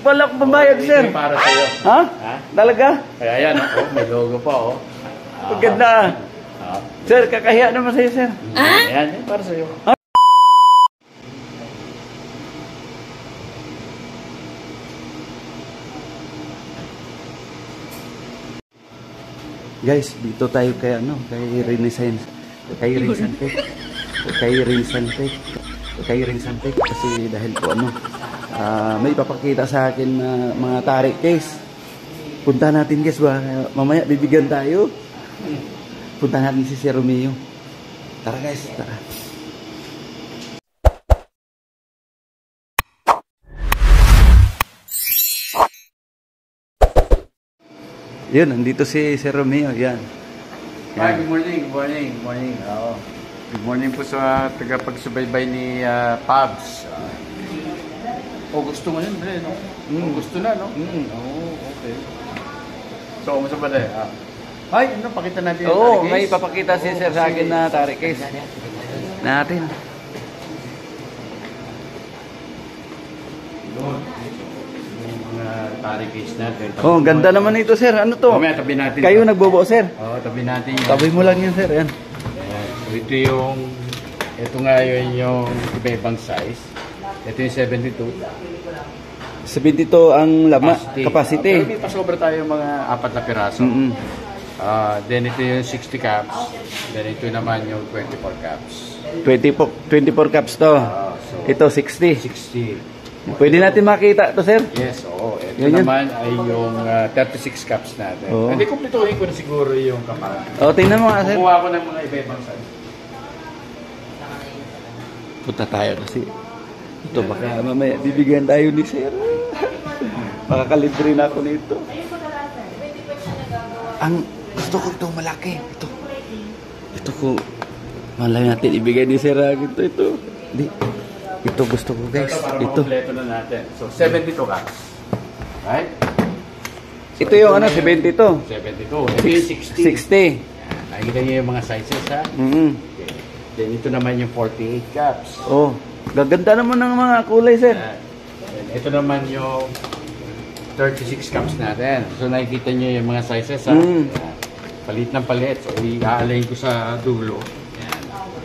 wala akong pambayad, sir. Ito para sa'yo. Ha? Ha? Talaga? Kaya yan, may logo pa, oh. Ang ganda. Sir, kakahiya naman sa'yo, sir. Ayan, para sa'yo. Guys, dito tayo kay kay Renaissance. Kay Renaissance kasi dahil po may papakita sa akin na mga tarik case. Punta natin, guys, mamaya bibigyan tayo. Punta natin si Sir Romeo. Tara, guys, tara. Yun, nandito si Sir Romeo, yan. Hi, good morning, good morning, good morning. Good morning po sa tagapagsubaybay ni Pabs. Gusto mo yun, Bre, no? Gusto na, no? Okay. So, kumusta ba tayo? Ay, pakita natin yung Oo, tarik may case. papakita si Sir sa akin na tarik case. Natin. Doon. Yung mga tarik case natin. Oh, ganda naman ito, Sir. Ano to? Mamaya, tabi natin. Kayo nagbobo, Sir? Oo, tabi natin yun. Tabi mo lang yun, Sir. Yan. Ito nga yun yung iba-ibang size. Ito yung 72. 72 ang lama, capacity. Pero may pasobra tayo mga 4 na piraso. Then ito yung 60 caps. Then ito naman yung 24 caps. 24 cups to. So, Ito 60. 60. Pwede natin makita to, Sir? Yes, oo. Ito Yan. naman ay yung 36 caps natin. Oo. Hindi, kumplituhin ko na siguro yung kapal. Tingnan mo nga, Sir. Kumuha ko ng mga iba-ibang size. Punta tayo kasi ito baka mamaya bibigyan tayo ni Sir. Makakalibre na ako nito. Ang gusto ko itong malaki. Ito ko malay natin ibigay ni Sir. Ito. Ito gusto ko, guys. Para Ito. makompleto na natin. So, 72 caps. Right? So, Ito yung 72. 72. Ito yung 60. 60. Nakikita niyo yung mga sizes, ha? Mm-hmm. Okay. Then ito naman yung 48 caps. Oh, gaganda naman ng mga kulay, Sir. Then ito naman yung 36 caps natin. So nakikita niyo yung mga sizes, ha? Yan. Palit ng palit. So i-align ko sa dulo. Yan.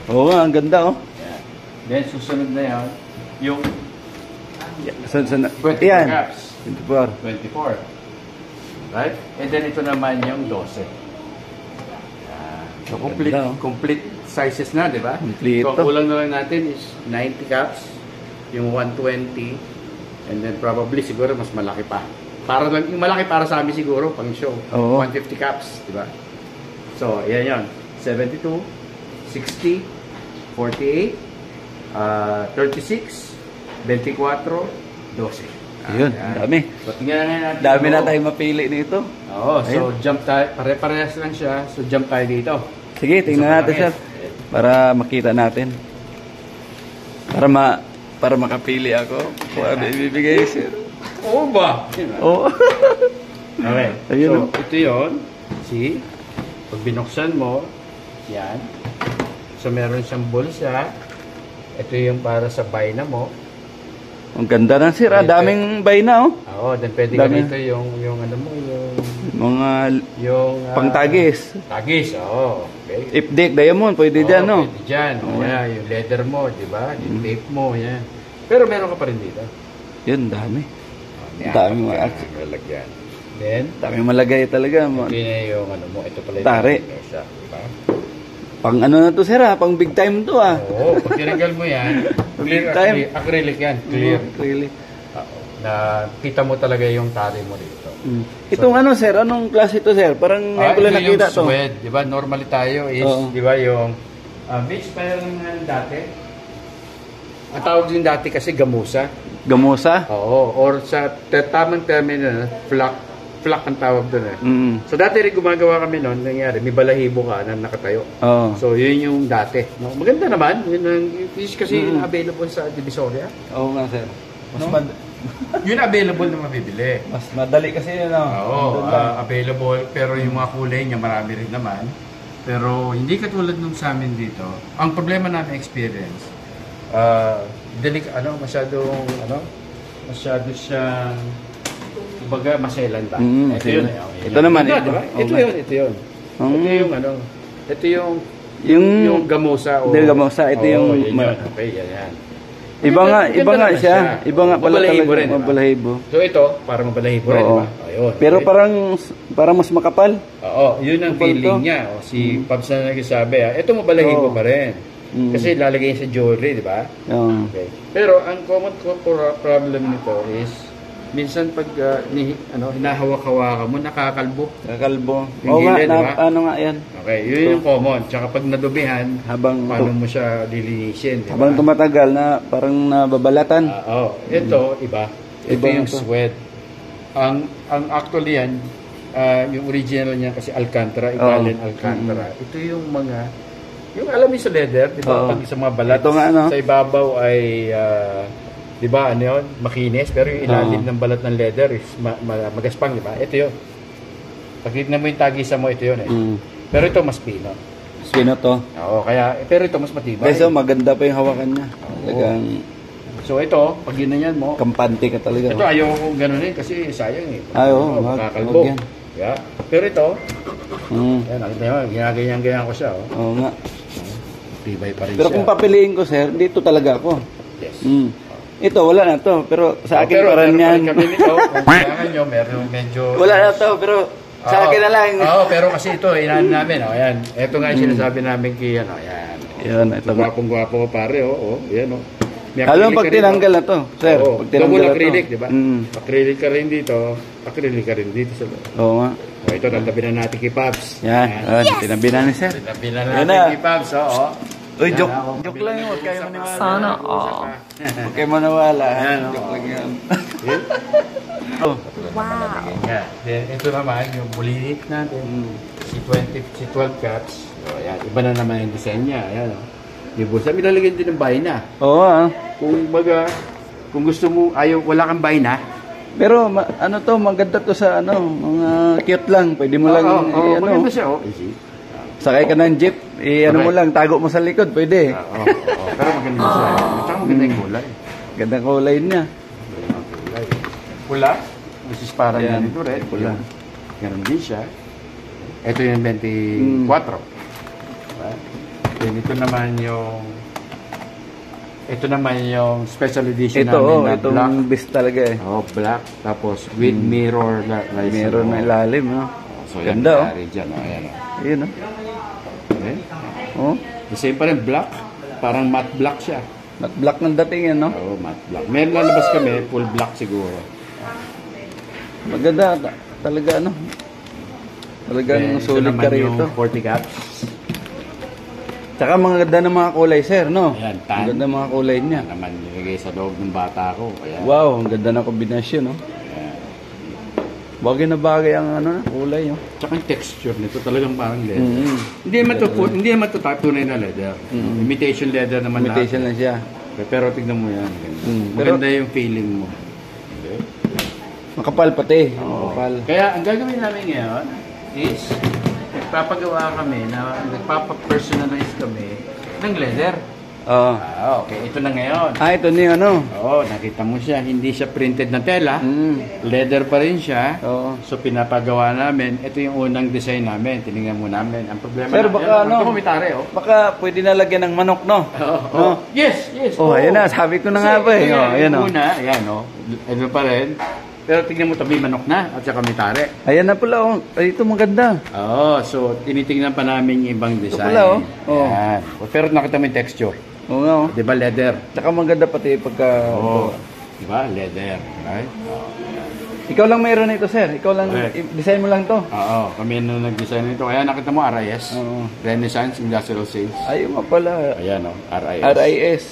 Oo nga, ang ganda, oh. Yan. Then susunod na yan, yung 24 24 caps. 24. 24. Right? And then ito naman yung 12. So complete sizes na, di ba? Kompleto. So kulang na lang natin is 90 caps, yung 120, and then probably siguro mas malaki pa. Para lang yung malaki para sa amin siguro pang show. Oo. 150 caps, di ba? So, yan yon. 72, 60, 48, 36, 24, 12. Ayun, dami. So, tingnan natin. Dami na tayong mapili nito. Oo, so jump tayo. Pare-parehas lang siya. So, jump tayo dito. Sige, tingnan natin, Sir. Para makita natin. Para makapili ako. Kung ano ibibigay, Sir. Oo ba? Oo. Okay. Ayun, So, ito yun. See? Pag binuksan mo, yan. So, meron siyang bulsa. Ito yung para sa baina mo. Ang ganda na, Sir. Daming bay na, oh. Oo, then pwede ka dito yung ano mo, yung pangtagis. Tagis, oo. Okay. Ipdik, diamond, pwede dyan, no? Pwede dyan. Yeah, yung leather mo, di ba? Yung tape mo, yan. Pero meron ka pa rin dito. Yun, dami. Yan. Dami mga Malagyan. Then, dami malagay talaga. ito na yung ano mo. Ito pala yung Tari. Isa, diba? Pang ano na to, Sir, ha? Pang big time to, ha? Oo, pag tinanggal mo yan, clear Time. acrylic yan. Clear. Really? Na kita mo talaga yung tali mo dito. Itong ano, Sir? Anong klase ito, Sir? Parang ngayon ko lang nakita to. Suede, di ba? Normally tayo is, di ba, yung beach parang dati. Ang tawag din dati kasi gamusa. Gamusa? Oo, or sa tamang terminal, flak ang tawag doon eh. So dati rin gumagawa kami noon, nangyari, may balahibo ka na nakatayo. Oo. So yun yung dati. No? Maganda naman, yun ang fish kasi available sa Divisoria. Oo nga, Sir. Yun available na mabibili. Mas madali kasi yun, no? Oo, available, pero yung mga kulay niya marami rin naman. Pero hindi katulad nung sa amin dito. Ang problema namin experience, masyadong masyado siyang, kumbaga, maselan ba? Mm, ito yun. ito naman. Ito, diba? Ito okay. yun, ito yun. Ito yung ano, ito yung gamusa. Hindi, gamusa. Ito yung... yun. Okay, yan. Iba nga naman siya. Iba nga pala Mabalahibo talaga. rin, diba? Mabalahibo. So ito, parang mabalahibo rin, Oo. diba? Ayun. Pero okay. parang mas makapal. Oo, yun ang Kapal feeling to. niya. O, si Pops na nagsasabi, ito mabalahibo Oo. pa rin. Mm. Kasi lalagay sa jewelry, di ba? Oo. Okay. Pero ang common problem nito is, minsan pag hinahawak-hawakan mo, nakakalbo. Kakalbo. Yung Oo nga, gilid, diba? ano nga yan. Okay, yun yung common. Tsaka pag nadubihan, paano mo siya lilinisin, di ba? Habang tumatagal na parang nababalatan. Oo. Ito, iba. Ito Iba yung na to. sweat. Ang actually yan, yung original niya kasi Alcantara, Italian Alcantara. Ito yung mga, yung alam mo sa leather, di ba? Oo. Pag sa mga balat, Ito nga, no? sa ibabaw ay, di ba, ano yun? Makinis, pero yung ilalim ng balat ng leather is magaspang, di ba? Ito yun. Pag tignan mo yung tagisa mo, ito yun eh. Mm. Pero ito mas pino. Sino to? Oo, kaya, pero ito mas matibay. Beso, maganda pa yung hawakan niya. Talagang So ito, pag ginanyan mo, kampante ka talaga. ito ayaw kong ganunin kasi sayang eh. Ay, oo, Makakalbo. wag yan. Yeah. Pero ito, Mm. yan, nakita nyo, ginaganyan-ganyan ko siya. Oh. Oo nga. Tibay pa rin Pero siya. kung papiliin ko, sir, dito talaga ako. Yes. Mm. Ito, wala na to. Pero sa akin Pero parang meron pa yan. rin kami nito. Kung kailangan nyo, meron medyo... Wala na to, pero sa akin na lang. Oo, pero kasi ito, inaan namin. Oh, yan. Ito nga yung sinasabi namin kay, ano, yan. Yan, ito nga. Gwapong-gwapo ko pare, oh. Yan, oh. May Lalo acrylic pag ka rin, tinanggal na to, sir. Oo, Pag tinanggal double na to. acrylic, di ba? Mm. Acrylic ka rin dito, acrylic ka rin dito sa loob. Oo nga. Oh, ito, tantabi na natin kay Pops. Yan. Tinabi na ni sir. Tantabi na Yan natin na. kay Pops, oo. Uy, Yan, joke. oh. Joke lang yun. Huwag kayo maniwala. Sana all. Huwag kayo maniwala. Yan, Joke lang yan. Oh. Wow. Yeah. Then, ito naman, yung bulilit natin. Si 12 caps. So, ayan. Iba na naman yung design niya. Ayan, oh. Yung bulsa, may lalagyan din ng bayna. Oo ah. Kung gusto mo, wala kang bayna. Pero ano to, maganda to sa ano, mga cute lang. Pwede mo lang Oo, ano. maganda siya, oh. Easy. Sakay ka ng jeep, ano mo lang, tago mo sa likod, pwede. Oo, pero maganda siya. At saka maganda yung kulay. Gandang kulay niya. Maganda yung kulay. Pula, which is parang Yan, ganito red. pula. Ganun din siya. Ito yung 24. Diba? Then ito naman yung special edition Ito, namin na itong black. best talaga eh. Oh, black. Tapos with mirror lights. Meron na ilalim, no? So, yan, Ganda, oh. nangyari dyan, oh. Ayan, oh. Ayun, no? Okay. Oh, The same pa rin, black. Parang matte black siya. black ng dating yan, no? Oo, matte black. May lalabas kami, full black siguro. Maganda, talaga, ano? Talagang Ito sulit naman ka rito. yung 40 caps. Tsaka maganda ng mga kulay, sir, no? Ayan, tan. Maganda ng mga kulay niya. Yan naman nilagay sa loob ng bata ko. Ayan. Wow, ang ganda ng kombinasyon, no? Ayan. Bagay na bagay ang ano, kulay, no? Tsaka yung texture nito talagang parang leather. Mm. Hindi naman to tunay na leather. Imitation leather naman Imitation lang siya. Pero tignan mo yan. Maganda yung feeling mo. Okay. Makapal pati. Makapal. Kaya ang gagawin namin ngayon is nagpapagawa kami na nagpapa-personalize kami ng leather. Oo. Okay. Ito na ngayon. Ito na yung ano. Oo, nakita mo siya. Hindi siya printed na tela. Mm. Leather pa rin siya. Oo. So, pinapagawa namin. Ito yung unang design namin. Tinignan mo namin. Ang problema Sir, baka ano? Ito kumitari, oh. Baka pwede na lagyan ng manok, no? Oo. No? Yes. Oh, ayan na. Sabi ko na nga ba eh. Oh, ayan, oh. Una, ayan, oh. Ano pa rin. Pero tignan mo, tabi manok na. At saka may tare. Ayan na pala, oh. Ay, ito maganda. Oo, so tinitingnan pa namin yung ibang design. pala, oh. Oo. Ayan. Pero nakita mo yung texture. Oo nga, oh. Di ba leather? Tsaka maganda pati pagka... Oo. Di ba? Leather. Right? Ikaw lang mayroon nito, sir. Ikaw lang, Correct. design mo lang to. Oo, kami na nag-design nito. Kaya nakita mo RIS. Oo. Renaissance Industrial Sales. Ayun nga pala. Ayan, oh. RIS. RIS.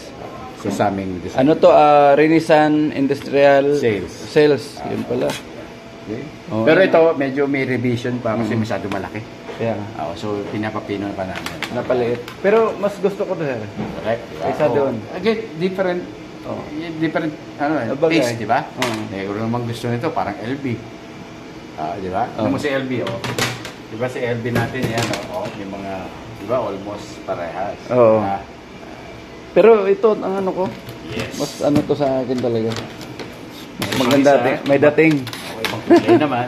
Sa aming design. Ano to? Renaissance Industrial Sales. Sales. Yun pala. Okay. Oo. Pero ito, medyo may revision pa kasi masyado malaki. Kaya, Oo, so pinapapino pa namin. napaliit. Pero mas gusto ko to, sir. Correct. Diba? Kaysa doon. Again, different, different, Bagay. taste, di ba? Oo. Kung naman gusto nito, parang LB. Di ba? Oo. Ano mo si LB, oh. Di ba si LB natin, yan, oh. May mga, di ba, almost parehas. Oo. Ah, Pero ito, ang ano ko, yes. mas ano to sa akin talaga. Maganda, may dating. Okay, ibang kulay naman.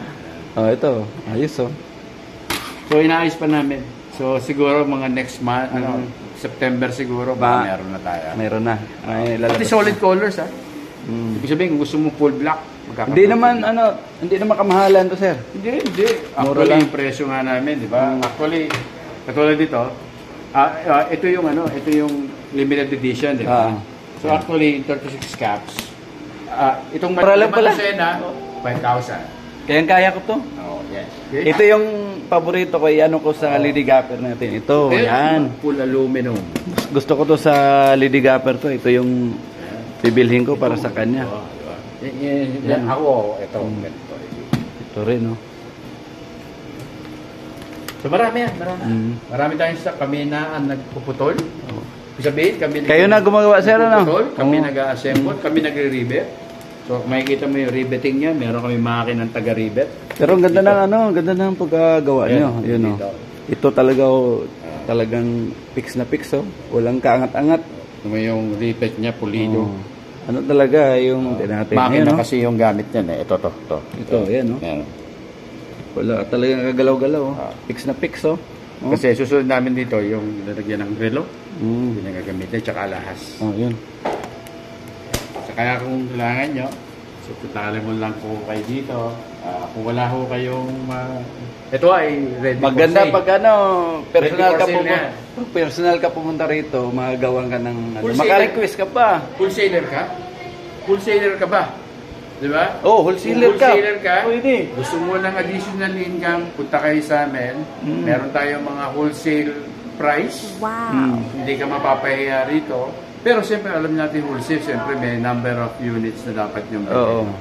Oh, ito. Ayos, oh. So, inaayos pa namin. So, siguro mga next month, September siguro, meron na tayo. Meron na. Ay, Pati solid colors, ha? Ibig sabihin, kung gusto mo full black, hindi naman, hindi naman kamahalan to, sir. Hindi. Mura Actually, lang. yung presyo nga namin, di ba? Actually, katulad dito, ito yung limited edition, di ba? So, actually, 36 caps. Itong Para lang pala. 5,000. Kaya ko to. Oh, yes. Okay. Ito yung paborito ko, ko sa Lady Gapper natin. Ito, yan. Full aluminum. Gusto ko to sa Lady Gapper to. Ito yung bibilhin ko para sa kanya. Yan. Ako, ito. Ito rin, no? So marami yan, marami tayong stock. Kami na ang nagpuputol. Sabihin, kayo na gumagawa, sir, ano? Kami nag-assemble, kami nagre-rivet. So makikita mo yung riveting niya, meron kami makinang taga-rivet. Pero ang ganda ng ganda ng pagkagawa niyo, yun, no? Ito talaga, talagang fix na fix, oh. Walang kaangat-angat. Yung rivet niya, pulido. Ano talaga yung natin makina kasi yung gamit niya, eh. Ito. Yan, no? Yan. Wala, talagang kagalaw-galaw, oh. Fix na fix, oh. Kasi susunod namin dito yung lalagyan ng relo. Yun ang gagamitin, tsaka alahas. Yun. So, kaya kung kailangan nyo, so tutali mo lang po kayo dito. Kung wala ho kayong ito ay ready maganda for sale. Pag personal ka pumunta rito, magagawan ka ng maka-request ka pa. Wholesaler ka? Wholesaler ka ba? Di ba? Oh, wholesaler ka. Pwede. Gusto mo ng additional income, punta kayo sa amin. Meron tayong mga wholesale price. Wow. Hindi ka mapapahiya rito. Pero siyempre, alam natin wholesale, siyempre may number of units na dapat yung bilhin.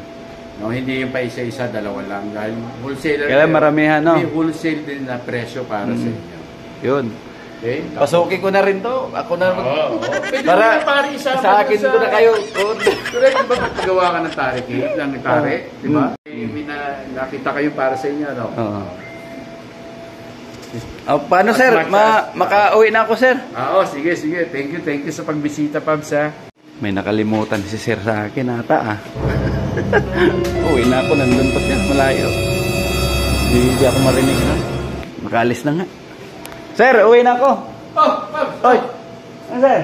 No, hindi yung pa isa-isa, dalawa lang. Dahil wholesaler. Kaya maramihan, no? May wholesale din na presyo para sa inyo. Yun. Okay? Pasukin ko na rin to. Ako na. Para sa akin ko na kayo. Correct, di ba paggawa ka ng tari cake, ng tari, di ba? May nakita kayo para sa inyo, no? Paano, sir? Maka-uwi na ako, sir. Sige. Thank you sa pagbisita, Pabs, ha? May nakalimutan si sir sa akin ata, uwi na ako, nandun pa siya, malayo. Hindi ako marinig na. Makaalis na nga. Sir, uwi na ako. Pabs! Oy! Ano, sir?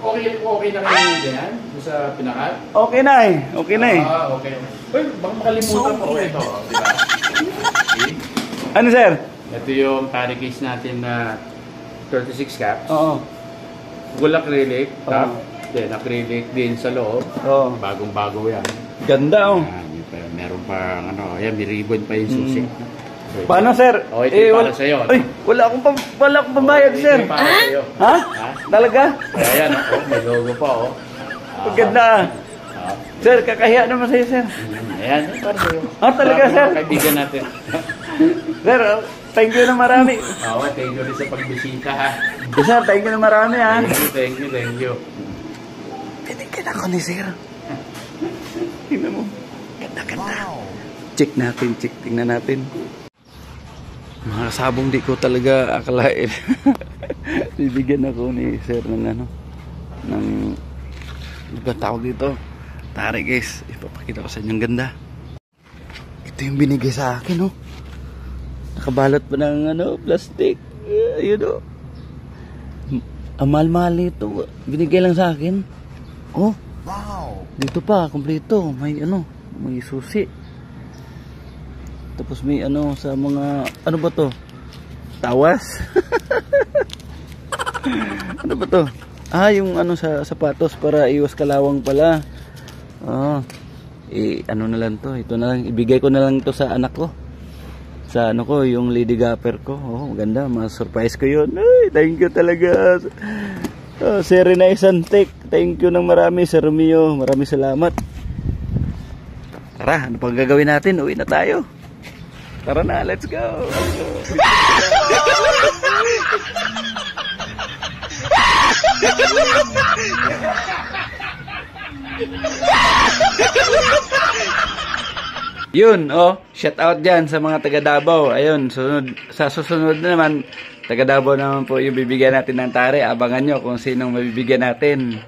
Okay na kayo dyan? Sa pinakat? Okay na eh. Okay. Uy, baka makalimutan mo. Ito, di ba? Ano, sir? Ito yung tari case natin na 36 caps. Full acrylic, top. Then acrylic din sa loob. Bagong-bago yan. Ganda, oh. Meron pa, may ribbon pa yung susi. Paano, sir? Ito yung para sa'yo. Ay, wala akong pambayad, sir. Ito yung para sa'yo. Ha? Talaga? Ayan, may logo pa, Ganda. Sir, kakahiya naman sa'yo, sir. Ayan, para sa'yo. Talaga, sir? Mga kaibigan natin. Sir, thank you na marami. Thank you rin sa pagbisita, ha. Sir, thank you na marami, ha. Thank you. Binigyan ako ni sir. Tingnan mo. Ganda. Check natin, tingnan natin. Mga sabong di ko talaga akalain. Bibigyan ako ni sir ng ng tawag dito. Tari, guys. Ipapakita ko sa inyo. Ang ganda. Ito yung binigay sa akin, oh. Nakabalot pa ng plastic. Ayun, oh. Ang mahal-mahal nito. Binigay lang sa akin. Oh. Wow. Dito pa, kompleto. May may susi. Tapos may sa mga, ano ba to? Tawas? Ano ba to? Yung sa sapatos para iwas kalawang pala. Ano na lang to? Ito na lang, ibigay ko na lang to sa anak ko. Sa yung Lady Gapper ko. Maganda, ma-surprise ko yun. Ay, thank you talaga. Sir Renay Santek, thank you ng marami, Sir Romeo. Maraming salamat. Tara, ano pang gagawin natin? Uwi na tayo. Tara na, let's go. Yun, shout out dyan sa mga taga Davao. Ayun, sa susunod na naman, taga Davao naman po yung bibigyan natin ng tare. Abangan nyo kung sinong mabibigyan natin.